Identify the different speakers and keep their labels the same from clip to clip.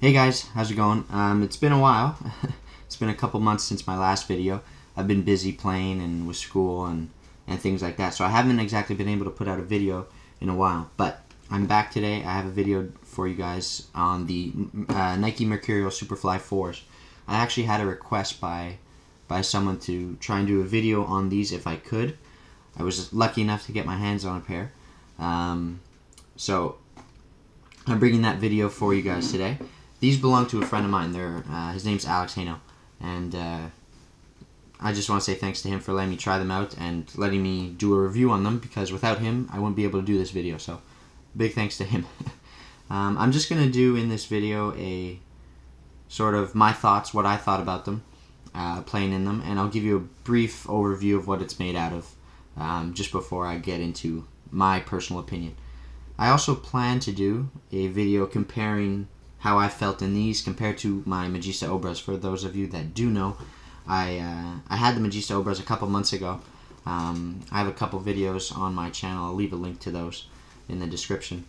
Speaker 1: Hey guys, how's it going? It's been a while. It's been a couple months since my last video. I've been busy playing and with school and things like that, so I haven't exactly been able to put out a video in a while. But I'm back today. I have a video for you guys on the Nike Mercurial Superfly 4s. I actually had a request by someone to try and do a video on these if I could. I was lucky enough to get my hands on a pair. So I'm bringing that video for you guys today. These belong to a friend of mine. His name's Alex Hainault, and I just want to say thanks to him for letting me try them out and letting me do a review on them, because without him I wouldn't be able to do this video, so big thanks to him. I'm just going to do in this video a sort of my thoughts, what I thought about them, playing in them, and I'll give you a brief overview of what it's made out of just before I get into my personal opinion. I also plan to do a video comparing how I felt in these compared to my Magista Obras. For those of you that do know, I had the Magista Obras a couple months ago. I have a couple videos on my channel. I'll leave a link to those in the description.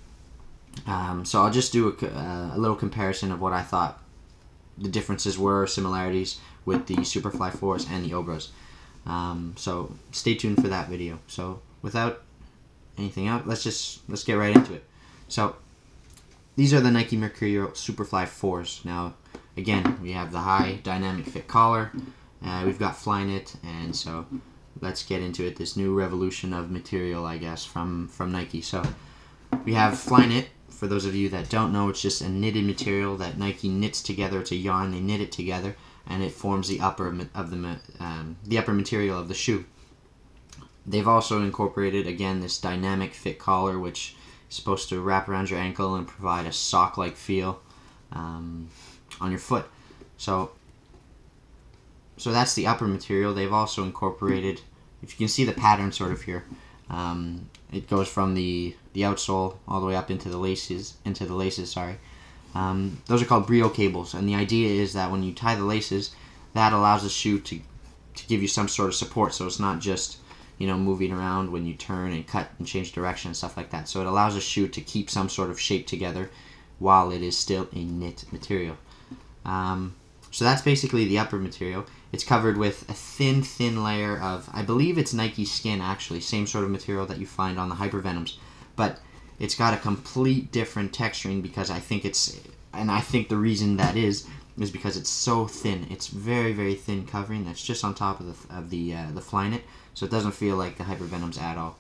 Speaker 1: So I'll just do a little comparison of what I thought the differences were, similarities with the Superfly 4s and the Obras. So stay tuned for that video. So without anything else, let's get right into it. So these are the Nike Mercurial Superfly 4s. Now, again, we have the high dynamic fit collar. We've got Flyknit, and so let's get into it. This new revolution of material, I guess, from Nike. So we have Flyknit. For those of you that don't know, it's just a knitted material that Nike knits together. It's a yarn. They knit it together, and it forms the upper of the upper material of the shoe. They've also incorporated, again, this dynamic fit collar, which is supposed to wrap around your ankle and provide a sock-like feel on your foot. So that's the upper material. They've also incorporated, if you can see the pattern sort of here, it goes from the outsole all the way up into the laces. Sorry. Those are called brio cables, and the idea is that when you tie the laces, that allows the shoe to give you some sort of support. So it's not just, you know, moving around when you turn and cut and change direction and stuff like that. So it allows a shoe to keep some sort of shape together while it is still a knit material. So that's basically the upper material. It's covered with a thin layer of, I believe it's Nike skin, actually, same sort of material that you find on the Hypervenoms, but it's got a complete different texturing, because I think the reason that is because it's so thin. It's very thin covering that's just on top of the Flyknit, so it doesn't feel like the Hypervenoms at all.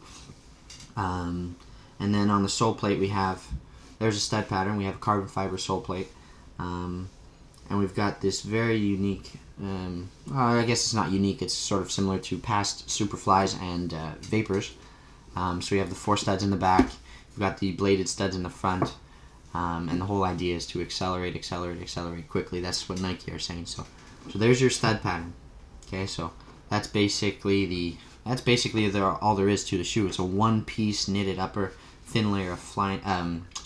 Speaker 1: And then on the sole plate there's a stud pattern. We have a carbon fiber sole plate, and we've got this very unique, I guess it's not unique, it's sort of similar to past Superflies and Vapors. So we have the 4 studs in the back, we've got the bladed studs in the front, and the whole idea is to accelerate quickly. That's what Nike are saying. So there's your stud pattern. Okay, so that's basically all there is to the shoe. It's a one-piece knitted upper, thin layer of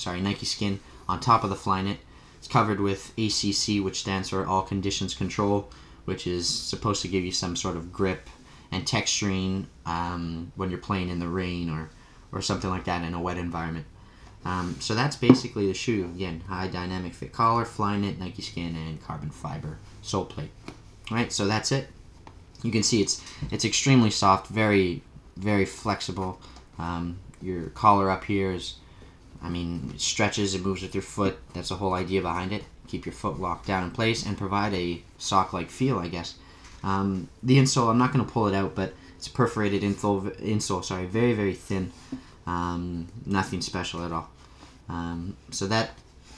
Speaker 1: Nike skin on top of the Flyknit. It's covered with ACC, which stands for All Conditions Control, which is supposed to give you some sort of grip and texturing when you're playing in the rain or something like that in a wet environment. So that's basically the shoe. Again, high dynamic fit collar, Flyknit, Nike skin, and carbon fiber sole plate. All right, so that's it. You can see it's extremely soft, very flexible. Your collar up here is, it stretches, it moves with your foot. That's the whole idea behind it. Keep your foot locked down in place and provide a sock-like feel, I guess. The insole, I'm not going to pull it out, but it's a perforated insole. Sorry, very thin. Nothing special at all. So that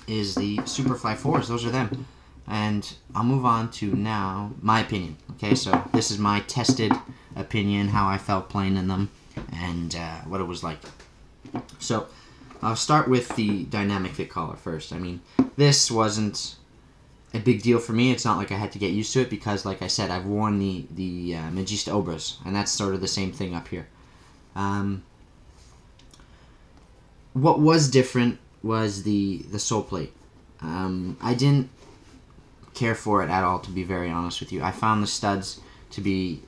Speaker 1: is the Superfly 4s. Those are them. And I'll move on to now my opinion. Okay, so this is my tested opinion, how I felt playing in them, and what it was like. So I'll start with the dynamic fit collar first. This wasn't a big deal for me. It's not like I had to get used to it, because, like I said, I've worn the Magista Obras, and that's sort of the same thing up here. What was different was the sole plate. I didn't care for it at all, to be very honest with you. I found the studs to be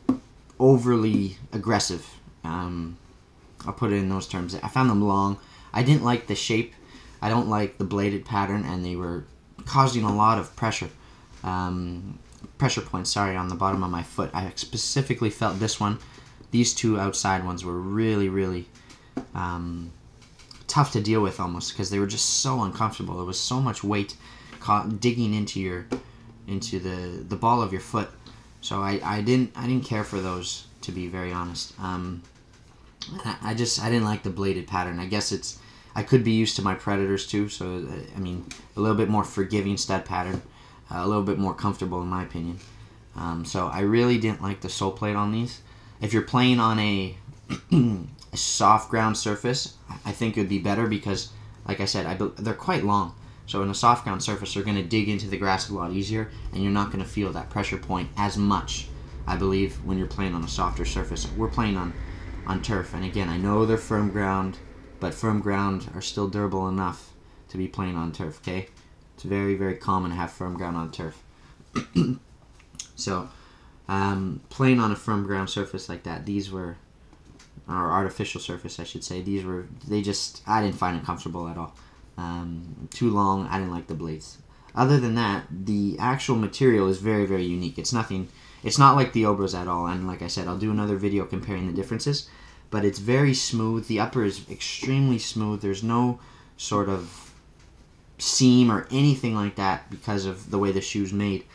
Speaker 1: overly aggressive. I'll put it in those terms. I found them long. I didn't like the shape. I don't like the bladed pattern, and they were causing a lot of pressure points, on the bottom of my foot. I specifically felt this one. These two outside ones were really tough to deal with almost, because they were just so uncomfortable. There was so much weight digging into the ball of your foot. So I didn't care for those, to be very honest. I didn't like the bladed pattern. I guess I could be used to my Predators too, so I mean, a little bit more forgiving stud pattern, a little bit more comfortable in my opinion. So I really didn't like the sole plate on these. If you're playing on a soft ground surface, I think it would be better because, like I said, they're quite long. So in a soft ground surface, they're going to dig into the grass a lot easier, and you're not going to feel that pressure point as much, I believe, when you're playing on a softer surface. We're playing on turf, and again, I know they're firm ground, but firm ground are still durable enough to be playing on turf, okay? It's very common to have firm ground on turf. So, playing on a firm ground surface like that, or artificial surface, I should say, I didn't find it comfortable at all. Too long, I didn't like the blades. Other than that, the actual material is very unique. It's not like the Obras at all, and like I said, I'll do another video comparing the differences, but it's very smooth. The upper is extremely smooth. There's no sort of seam or anything like that because of the way the shoe's made.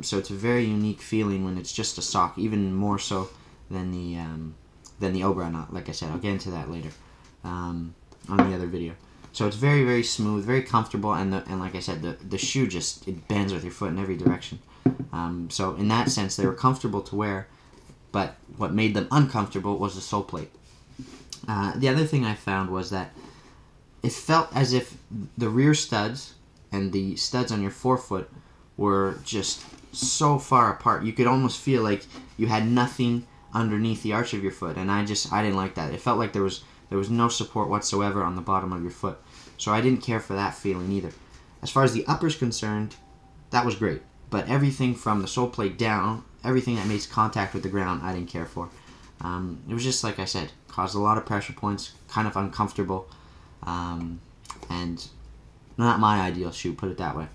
Speaker 1: So it's a very unique feeling when it's just a sock, even more so than the Obra. Not, like I said, I'll get into that later on the other video. So it's very smooth, very comfortable, and like I said, the shoe it bends with your foot in every direction. So in that sense, they were comfortable to wear, but what made them uncomfortable was the sole plate. The other thing I found was that it felt as if the rear studs and the studs on your forefoot were just so far apart. You could almost feel like you had nothing underneath the arch of your foot, and I didn't like that. It felt like there was no support whatsoever on the bottom of your foot. So I didn't care for that feeling either. As far as the upper's concerned, that was great. But everything from the sole plate down, everything that makes contact with the ground, I didn't care for. It was just, like I said, caused a lot of pressure points, kind of uncomfortable, and not my ideal shoe, put it that way.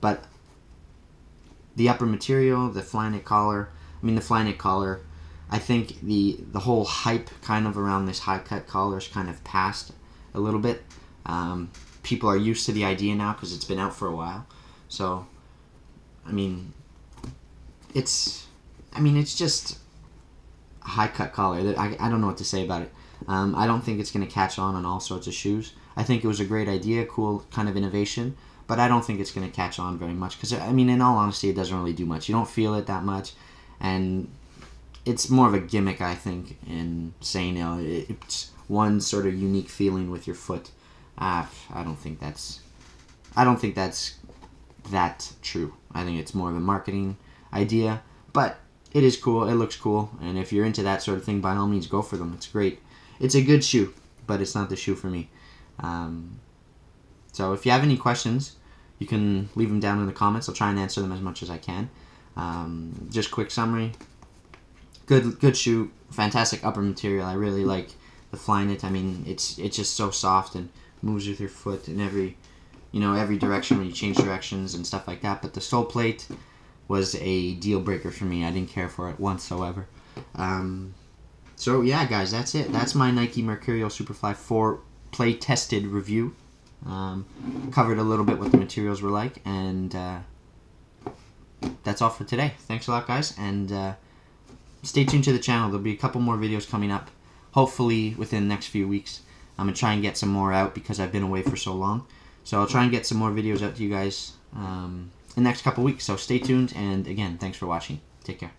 Speaker 1: But the upper material, the Flyknit collar, I think the whole hype kind of around this high cut collar is kind of passed a little bit. People are used to the idea now because it's been out for a while. So, it's just a high cut collar. I don't know what to say about it. I don't think it's going to catch on all sorts of shoes. I think it was a great idea, cool kind of innovation, but I don't think it's going to catch on very much because, in all honesty, it doesn't really do much. You don't feel it that much, and it's more of a gimmick, I think, in saying it's one sort of unique feeling with your foot. I don't think that's that true. I think it's more of a marketing idea, but it is cool. It looks cool, and if you're into that sort of thing, by all means, go for them. It's great. It's a good shoe, but it's not the shoe for me. So if you have any questions, you can leave them down in the comments. I'll try and answer them as much as I can. Just quick summary. Good shoe. Fantastic upper material. I really like the Flyknit. It's just so soft and moves with your foot in every direction when you change directions and stuff like that. But the sole plate was a deal breaker for me. I didn't care for it whatsoever. So yeah, guys, that's it. That's my Nike Mercurial Superfly 4 play tested review. Covered a little bit what the materials were like, and that's all for today. Thanks a lot, guys, and stay tuned to the channel. There'll be a couple more videos coming up, hopefully within the next few weeks. I'm going to try and get some more out because I've been away for so long. So I'll try and get some more videos out to you guys in the next couple weeks. So stay tuned, and again, thanks for watching. Take care.